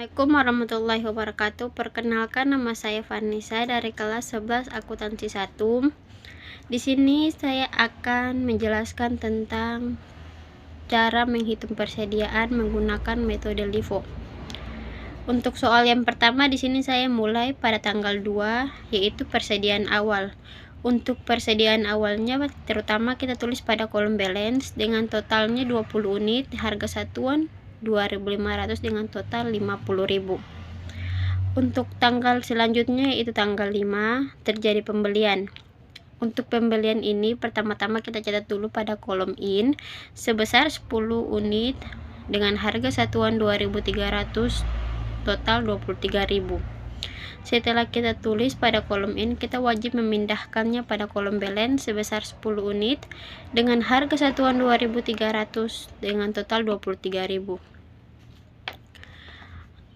Assalamualaikum warahmatullahi wabarakatuh. Perkenalkan, nama saya Vanessa dari kelas 11 akuntansi 1. Di sini saya akan menjelaskan tentang cara menghitung persediaan menggunakan metode LIFO. Untuk soal yang pertama di sini saya mulai pada tanggal 2, yaitu persediaan awal. Untuk persediaan awalnya terutama kita tulis pada kolom balance dengan totalnya 20 unit, harga satuan 2.500 dengan total 50.000. Untuk tanggal selanjutnya yaitu tanggal 5 terjadi pembelian. Untuk pembelian ini pertama-tama kita catat dulu pada kolom in sebesar 10 unit dengan harga satuan 2.300 total 23.000. Setelah kita tulis pada kolom in, kita wajib memindahkannya pada kolom balance sebesar 10 unit dengan harga satuan 2.300 dengan total 23.000.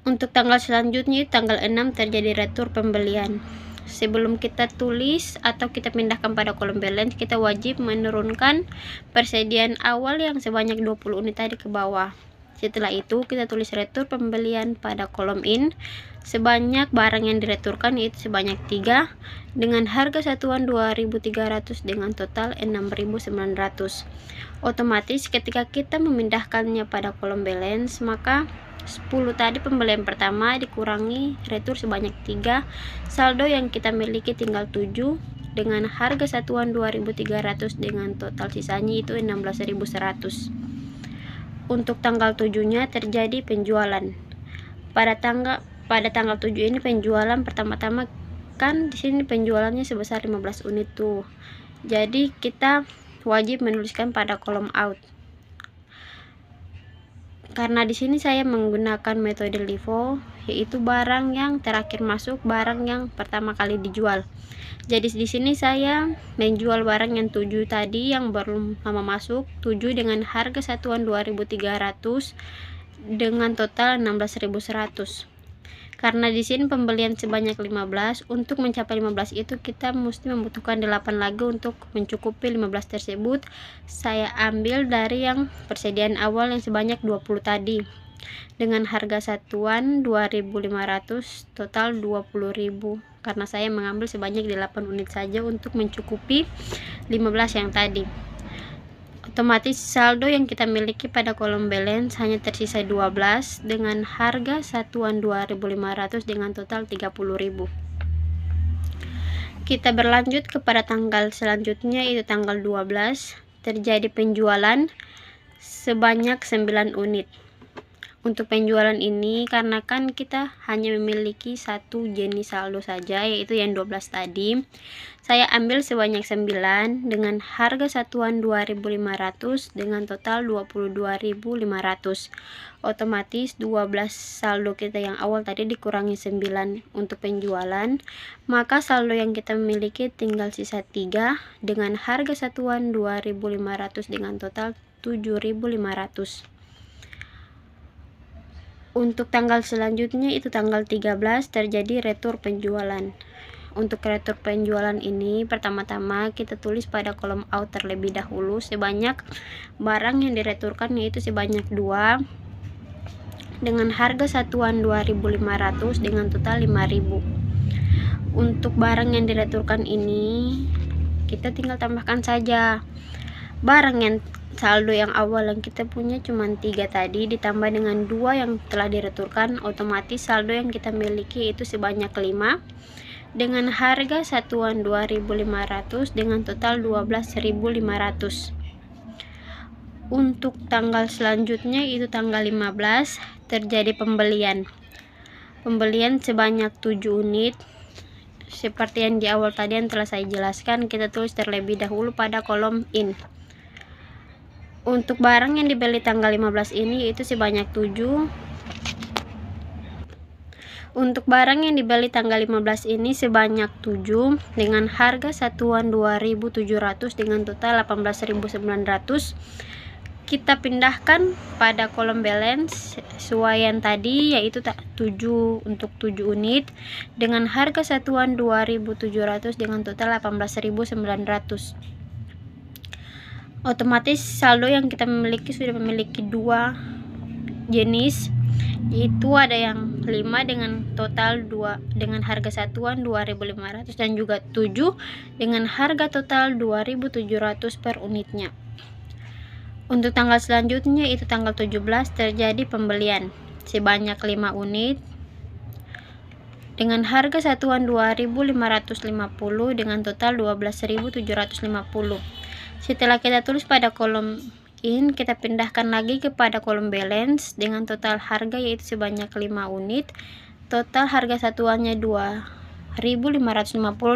Untuk tanggal selanjutnya tanggal 6 terjadi retur pembelian. Sebelum kita tulis atau kita pindahkan pada kolom balance, kita wajib menurunkan persediaan awal yang sebanyak 20 unit tadi ke bawah. Setelah itu kita tulis retur pembelian pada kolom in sebanyak barang yang direturkan yaitu sebanyak 3 dengan harga satuan 2.300 dengan total 6.900. Otomatis ketika kita memindahkannya pada kolom balance, maka 10 tadi pembelian pertama dikurangi retur sebanyak 3, saldo yang kita miliki tinggal 7 dengan harga satuan 2.300 dengan total sisanya itu 16.100. Untuk tanggal 7-nya terjadi penjualan. Pada tanggal 7 ini penjualan pertama-tama kan di sini penjualannya sebesar 15 unit tuh. Jadi kita wajib menuliskan pada kolom out. Karena di sini saya menggunakan metode LIFO, yaitu barang yang terakhir masuk, barang yang pertama kali dijual. Jadi di sini saya menjual barang yang 7 tadi yang baru lama masuk, 7 dengan harga satuan 2.300 dengan total 16.100. Karena di sini pembelian sebanyak 15, untuk mencapai 15 itu kita mesti membutuhkan 8 lagi untuk mencukupi 15 tersebut. Saya ambil dari yang persediaan awal yang sebanyak 20 tadi dengan harga satuan 2.500 total 20.000. Karena saya mengambil sebanyak 8 unit saja untuk mencukupi 15 yang tadi. Otomatis saldo yang kita miliki pada kolom balance hanya tersisa 12 dengan harga satuan 2.500 dengan total 30.000. Kita berlanjut kepada tanggal selanjutnya yaitu tanggal 12 terjadi penjualan sebanyak 9 unit. Untuk penjualan ini karena kan kita hanya memiliki satu jenis saldo saja yaitu yang 12 tadi, saya ambil sebanyak 9 dengan harga satuan 2.500 dengan total 22.500. Otomatis 12 saldo kita yang awal tadi dikurangi 9 untuk penjualan, maka saldo yang kita miliki tinggal sisa 3 dengan harga satuan 2.500 dengan total 7.500. Untuk tanggal selanjutnya itu tanggal 13 terjadi retur penjualan. Untuk retur penjualan ini pertama-tama kita tulis pada kolom out terlebih dahulu sebanyak barang yang direturkan yaitu sebanyak 2 dengan harga satuan 2.500 dengan total 5.000. Untuk barang yang direturkan ini kita tinggal tambahkan saja barang yang saldo yang awal yang kita punya cuma 3 tadi ditambah dengan 2 yang telah direturkan, otomatis saldo yang kita miliki itu sebanyak 5 dengan harga satuan 2.500 dengan total 12.500. Untuk tanggal selanjutnya itu tanggal 15 terjadi pembelian. Pembelian sebanyak 7 unit. Seperti yang di awal tadi yang telah saya jelaskan, kita tulis terlebih dahulu pada kolom in. Untuk barang yang dibeli tanggal 15 ini yaitu sebanyak 7. Untuk barang yang dibeli tanggal 15 ini sebanyak 7 dengan harga satuan 2.700 dengan total 18.900. Kita pindahkan pada kolom balance sesuai yang tadi yaitu 7 untuk 7 unit dengan harga satuan 2.700 dengan total 18.900. Otomatis saldo yang kita memiliki sudah memiliki 2 jenis Itu ada yang 5 dengan total 2 dengan harga satuan 2.500 dan juga 7 dengan harga total 2.700 per unitnya. Untuk tanggal selanjutnya itu tanggal 17 terjadi pembelian sebanyak 5 unit dengan harga satuan 2.550 dengan total 12.750. Setelah kita tulis pada kolom in, kita pindahkan lagi kepada kolom balance dengan total harga yaitu sebanyak 5 unit. Total harga satuannya 2.550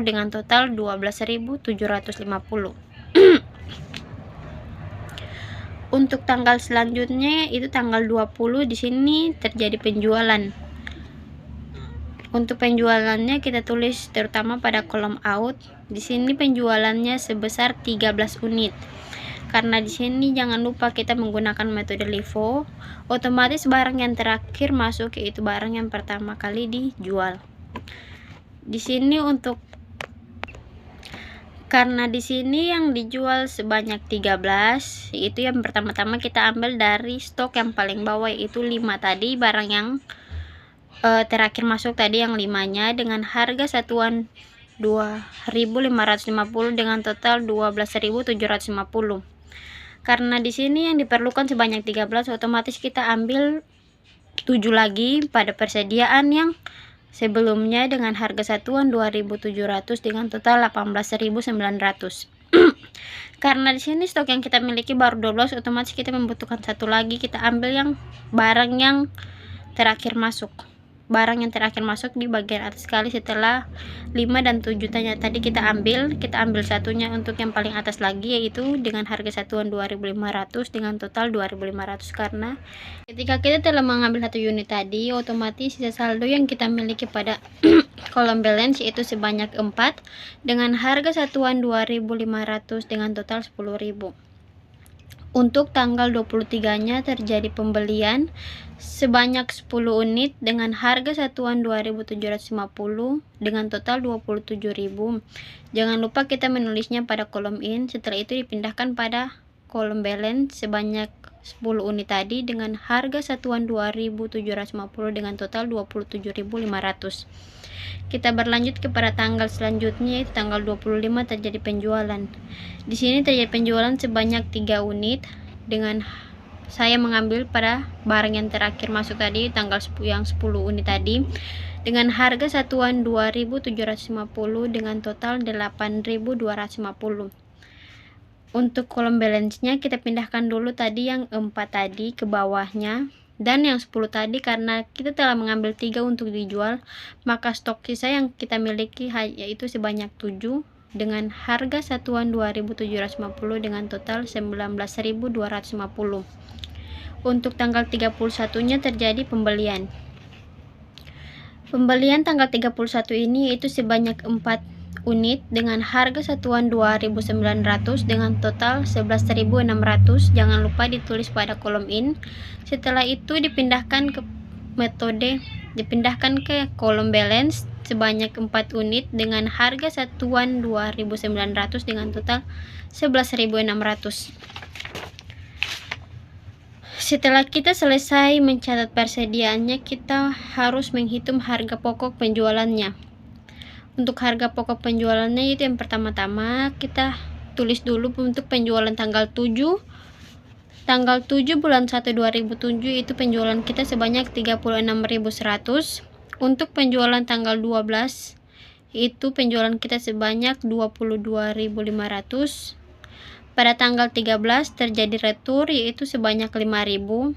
dengan total 12.750. Untuk tanggal selanjutnya itu tanggal 20, di sini terjadi penjualan. Untuk penjualannya kita tulis terutama pada kolom out. Di sini penjualannya sebesar 13 unit. Karena di sini jangan lupa kita menggunakan metode LIFO, otomatis barang yang terakhir masuk yaitu barang yang pertama kali dijual. Di sini karena di sini yang dijual sebanyak 13, itu yang pertama-tama kita ambil dari stok yang paling bawah yaitu 5 tadi, barang yang terakhir masuk tadi yang 5-nya dengan harga satuan 2.550 dengan total 12.750. Karena di sini yang diperlukan sebanyak 13, otomatis kita ambil 7 lagi pada persediaan yang sebelumnya dengan harga satuan 2.700 dengan total 18.900. Karena di sini stok yang kita miliki baru 12, otomatis kita membutuhkan satu lagi, kita ambil yang barang yang terakhir masuk. Barang yang terakhir masuk di bagian atas sekali setelah 5 dan 7 tadi kita ambil satunya untuk yang paling atas lagi yaitu dengan harga satuan 2.500 dengan total 2.500. Karena ketika kita telah mengambil satu unit tadi, otomatis sisa saldo yang kita miliki pada kolom balance yaitu sebanyak 4 dengan harga satuan 2.500 dengan total 10.000. Untuk tanggal 23-nya terjadi pembelian sebanyak 10 unit dengan harga satuan 2.750 dengan total 27.000. Jangan lupa kita menulisnya pada kolom in, setelah itu dipindahkan pada kolom balance sebanyak 10 unit tadi dengan harga satuan 2.750 dengan total 27.500. Kita berlanjut kepada tanggal selanjutnya yaitu tanggal 25 terjadi penjualan. Di sini terjadi penjualan sebanyak 3 unit dengan saya mengambil pada barang yang terakhir masuk tadi tanggal yang 10 unit tadi dengan harga satuan 2.750 dengan total 8.250. Untuk kolom balance-nya kita pindahkan dulu tadi yang 4 tadi ke bawahnya dan yang 10 tadi, karena kita telah mengambil 3 untuk dijual, maka stok sisa yang kita miliki yaitu sebanyak 7 dengan harga satuan 2.750 dengan total 19.250. Untuk tanggal 31-nya terjadi pembelian. Pembelian tanggal 31 ini yaitu sebanyak 4 unit dengan harga satuan 2.900 dengan total 11.600. Jangan lupa ditulis pada kolom in. Setelah itu dipindahkan ke kolom balance sebanyak 4 unit dengan harga satuan 2.900 dengan total 11.600. Setelah kita selesai mencatat persediaannya, kita harus menghitung harga pokok penjualannya. Untuk harga pokok penjualannya itu yang pertama-tama kita tulis dulu untuk penjualan tanggal 7 bulan 1 2007 itu penjualan kita sebanyak 36.100. Untuk penjualan tanggal 12 itu penjualan kita sebanyak 22.500. Pada tanggal 13 terjadi retur yaitu sebanyak 5.000.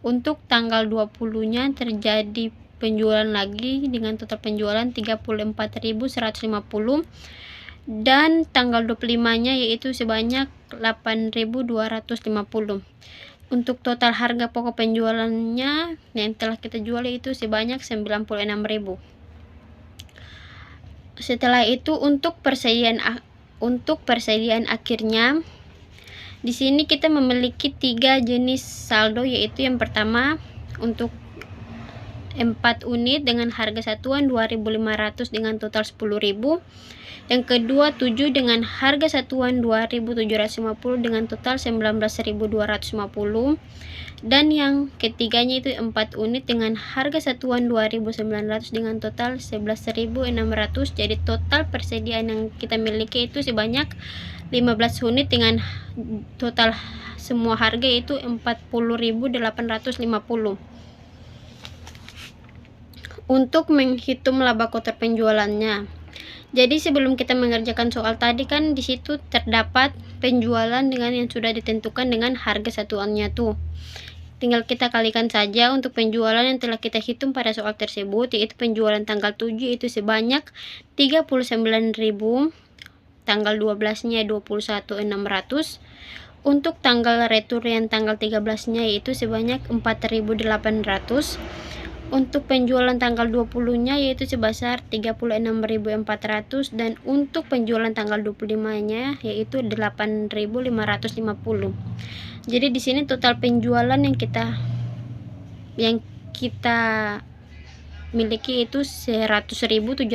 Untuk tanggal 20-nya terjadi penjualan lagi dengan total penjualan 34.150. Dan tanggal 25-nya yaitu sebanyak 8.250. Untuk total harga pokok penjualannya yang telah kita jual itu sebanyak 96.000. Setelah itu untuk persediaan akhirnya, di sini kita memiliki 3 jenis saldo yaitu yang pertama untuk 4 unit dengan harga satuan 2.500 dengan total 10.000. Yang kedua 7 dengan harga satuan 2.750 dengan total 19.250. Dan yang ketiganya itu 4 unit dengan harga satuan 2.900 dengan total 11.600. Jadi total persediaan yang kita miliki itu sebanyak 15 unit dengan total semua harga itu 40.850. Untuk menghitung laba kotor penjualannya, jadi sebelum kita mengerjakan soal tadi kan di situ terdapat penjualan dengan yang sudah ditentukan dengan harga satuannya tuh. Tinggal kita kalikan saja untuk penjualan yang telah kita hitung pada soal tersebut, yaitu penjualan tanggal 7 itu sebanyak 39.000, tanggal 12-nya 21.600. Untuk tanggal retur yang tanggal 13-nya yaitu sebanyak 4.800. Untuk penjualan tanggal 20-nya yaitu sebesar 36.400, dan untuk penjualan tanggal 25-nya yaitu 8.550. Jadi di sini total penjualan yang kita miliki itu 100.750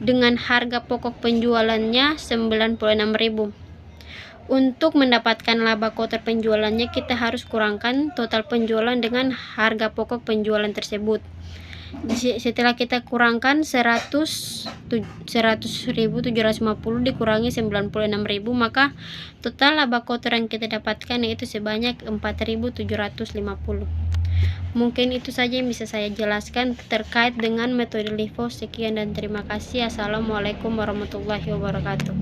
dengan harga pokok penjualannya 96.000. Untuk mendapatkan laba kotor penjualannya, kita harus kurangkan total penjualan dengan harga pokok penjualan tersebut. Setelah kita kurangkan 100.750 dikurangi 96.000, maka total laba kotor yang kita dapatkan yaitu sebanyak 4.750. Mungkin itu saja yang bisa saya jelaskan terkait dengan metode LIFO. Sekian dan terima kasih. Assalamualaikum warahmatullahi wabarakatuh.